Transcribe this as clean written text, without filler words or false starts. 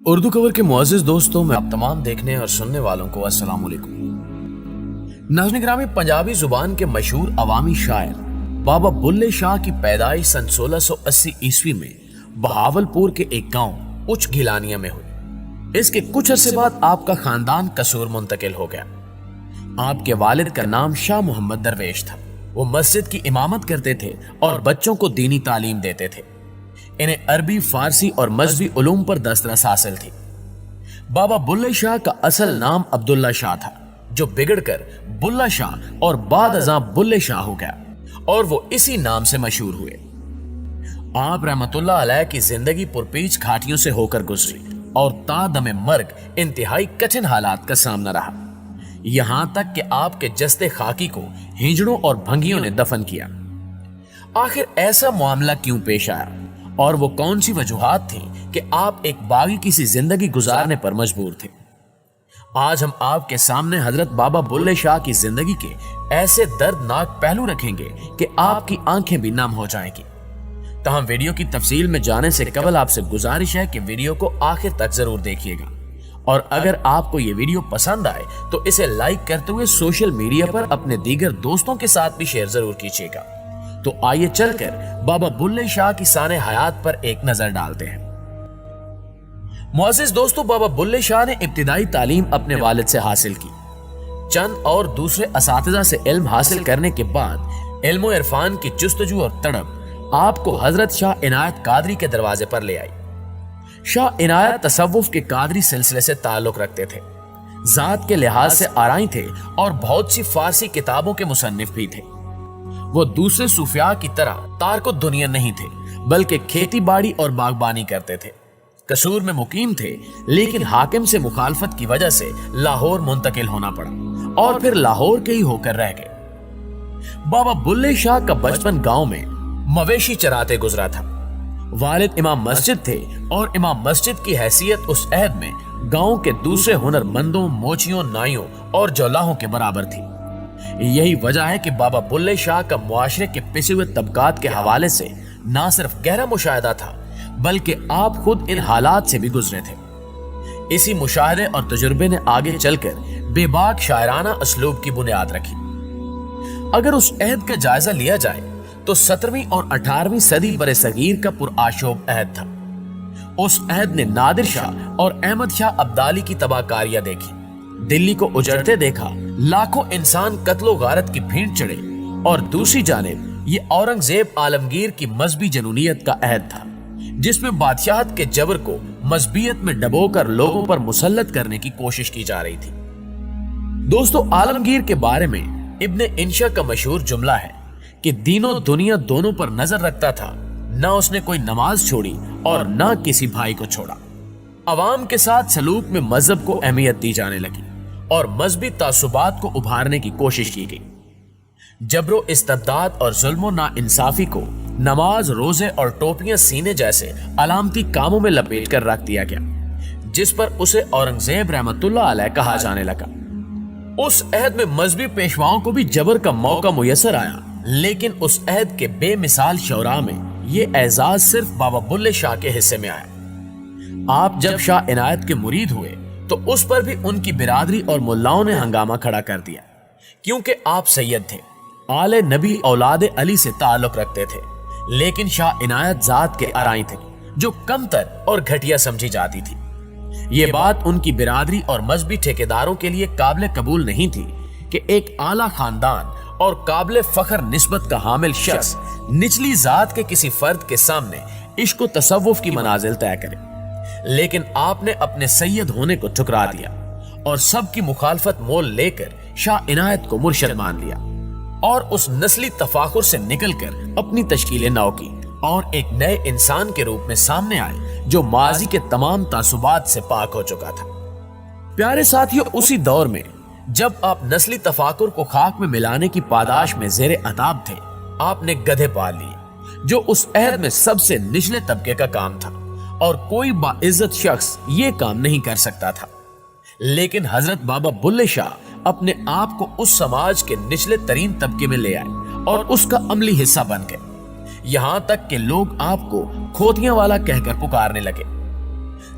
اردو کور کے معزز دوستوں میں آپ تمام دیکھنے اور سننے والوں کو السلام علیکم۔ ناظرین گرامی، پنجابی زبان کے مشہور عوامی شاعر بابا بلے شاہ کی پیدائش سن 1680 عیسوی میں بہاولپور کے ایک گاؤں اچ گیلانیہ میں ہوئی۔ اس کے کچھ عرصے بعد آپ کا خاندان قصور منتقل ہو گیا۔ آپ کے والد کا نام شاہ محمد درویش تھا۔ وہ مسجد کی امامت کرتے تھے اور بچوں کو دینی تعلیم دیتے تھے۔ انہیں عربی، فارسی اور مذہبی علوم پر دسترس حاصل تھی۔ بابا بلے شاہ کا اصل نام عبداللہ شاہ تھا، جو بگڑ کر بلہ شاہ اور بعد ازاں بلے شاہ ہو گیا اور وہ اسی نام سے مشہور ہوئے۔ آپ رحمت اللہ علیہ کی زندگی پرپیچ گھاٹیوں سے ہو کر گزری اور تا دم مرگ انتہائی کٹھن حالات کا سامنا رہا، یہاں تک کہ آپ کے جسد خاکی کو ہنجڑوں اور بھنگیوں نے دفن کیا۔ آخر ایسا معاملہ کیوں پیش آیا اور وہ کون سی وجوہات تھیں کہ آپ ایک باغی کسی زندگی گزارنے پر مجبور تھے؟ آج ہم آپ کے سامنے حضرت بابا بلے شاہ کی زندگی کے ایسے دردناک پہلو رکھیں گے کہ آپ کی آنکھیں بھی نم ہو جائیں گی۔ تاہم ویڈیو کی تفصیل میں جانے سے قبل آپ سے گزارش ہے کہ ویڈیو کو آخر تک ضرور دیکھیے گا، اور اگر آپ کو یہ ویڈیو پسند آئے تو اسے لائک کرتے ہوئے سوشل میڈیا پر اپنے دیگر دوستوں کے ساتھ بھی شیئر ضرور کیجیے گا۔ تو آئیے چل کر بابا بلے شاہ کی سانِ حیات پر ایک نظر ڈالتے ہیں۔ معزز دوستو، بابا بلے شاہ نے ابتدائی تعلیم اپنے والد سے حاصل کی۔ چند اور دوسرے اساتذہ سے علم حاصل کرنے کے بعد علم و عرفان کی جستجو اور تڑپ آپ کو حضرت شاہ عنایت قادری کے دروازے پر لے آئی۔ شاہ عنایت تصوف کے قادری سلسلے سے تعلق رکھتے تھے، ذات کے لحاظ سے آرائی تھے اور بہت سی فارسی کتابوں کے مصنف بھی تھے۔ وہ دوسرے صوفیاء کی طرح تارک الدنیا نہیں تھے، بلکہ کھیتی باڑی اور باغبانی کرتے تھے۔ قصور میں مقیم تھے، لیکن حاکم سے مخالفت کی وجہ سے لاہور منتقل ہونا پڑا اور پھر لاہور کے ہی ہو کر رہ گئے۔ بابا بلے شاہ کا بچپن گاؤں میں مویشی چراتے گزرا تھا۔ والد امام مسجد تھے اور امام مسجد کی حیثیت اس عہد میں گاؤں کے دوسرے ہنر مندوں، موچیوں، نائیوں اور جولاہوں کے برابر تھی۔ یہی وجہ ہے کہ بابا بلے شاہ کا معاشرے کے پسے ہوئے طبقات کے حوالے سے نہ صرف گہرا مشاہدہ تھا، بلکہ آپ خود ان حالات سے بھی گزرے تھے۔ اسی مشاہدے اور تجربے نے آگے چل کر بے باک شاعرانہ اسلوب کی بنیاد رکھی۔ اگر اس عہد کا جائزہ لیا جائے تو 17ویں اور 18ویں صدی برصغیر کا پرآشوب عہد تھا۔ اس عہد نے نادر شاہ اور احمد شاہ ابدالی کی تباہ کاریاں دیکھی، دلی کو اجڑتے دیکھا، لاکھوں انسان قتل و غارت کی بھینٹ چڑھے، اور دوسری جانب یہ اورنگزیب عالمگیر کی مذہبی جنونیت کا عہد تھا، جس میں بادشاہت کے جبر کو مذہبیت میں ڈبو کر لوگوں پر مسلط کرنے کی کوشش کی جا رہی تھی۔ دوستو، عالمگیر کے بارے میں ابن انشا کا مشہور جملہ ہے کہ دین و دنیا دونوں پر نظر رکھتا تھا، نہ اس نے کوئی نماز چھوڑی اور نہ کسی بھائی کو چھوڑا۔ عوام کے ساتھ سلوک میں مذہب کو اہمیت دی جانے لگی اور مذہبی تعصبات کو ابھارنے کی کوشش کی گئی۔ جبر و استبداد اور ظلم و ناانصافی کو نماز، روزے اور ٹوپیاں سینے جیسے علامتی کاموں میں لپیٹ کر رکھ دیا گیا، جس پر اسے اورنگزیب رحمت اللہ علیہ کہا جانے لگا۔ اس عہد میں مذہبی پیشواؤں کو بھی جبر کا موقع میسر آیا، لیکن اس عہد کے بے مثال شعراء میں یہ اعزاز صرف بابا بلے شاہ کے حصے میں آیا۔ آپ جب شاہ عنایت کے مرید ہوئے تو اس پر بھی ان کی برادری اور ملاؤں نے ہنگامہ کھڑا کر دیا، کیونکہ آپ سید تھے، آل نبی اولاد علی سے تعلق رکھتے تھے، لیکن شاہ عنایت ذات کے آرائی تھے جو کمتر اور گھٹیا سمجھی جاتی تھی۔ یہ بات ان کی برادری اور مذہبی ٹھیکیداروں کے لیے قابل قبول نہیں تھی کہ ایک اعلیٰ خاندان اور قابل فخر نسبت کا حامل شخص نچلی ذات کے کسی فرد کے سامنے عشق و تصوف کی منازل طے کرے، لیکن آپ نے اپنے سید ہونے کو ٹھکرا دیا اور سب کی مخالفت مول لے کر شاہ عنایت کو مرشد مان لیا، اور اس نسلی تفاخر سے نکل کر اپنی تشکیل نو کی اور ایک نئے انسان کے روپ میں سامنے آئے جو ماضی کے تمام تعصبات سے پاک ہو چکا تھا۔ پیارے ساتھیوں، اسی دور میں جب آپ نسلی تفاخر کو خاک میں ملانے کی پاداش میں زیر عتاب تھے، آپ نے گدھے پال لیے، جو اس عہد میں سب سے نچلے طبقے کا کام تھا اور کوئی باعزت شخص یہ کام نہیں کر سکتا تھا۔ لیکن حضرت بابا بلے شاہ اپنے آپ کو اس سماج کے نچلے ترین طبقے میں لے آئے اور اس کا عملی حصہ بن گئے، یہاں تک کہ لوگ آپ کو کھوتیاں والا کہہ کر پکارنے لگے۔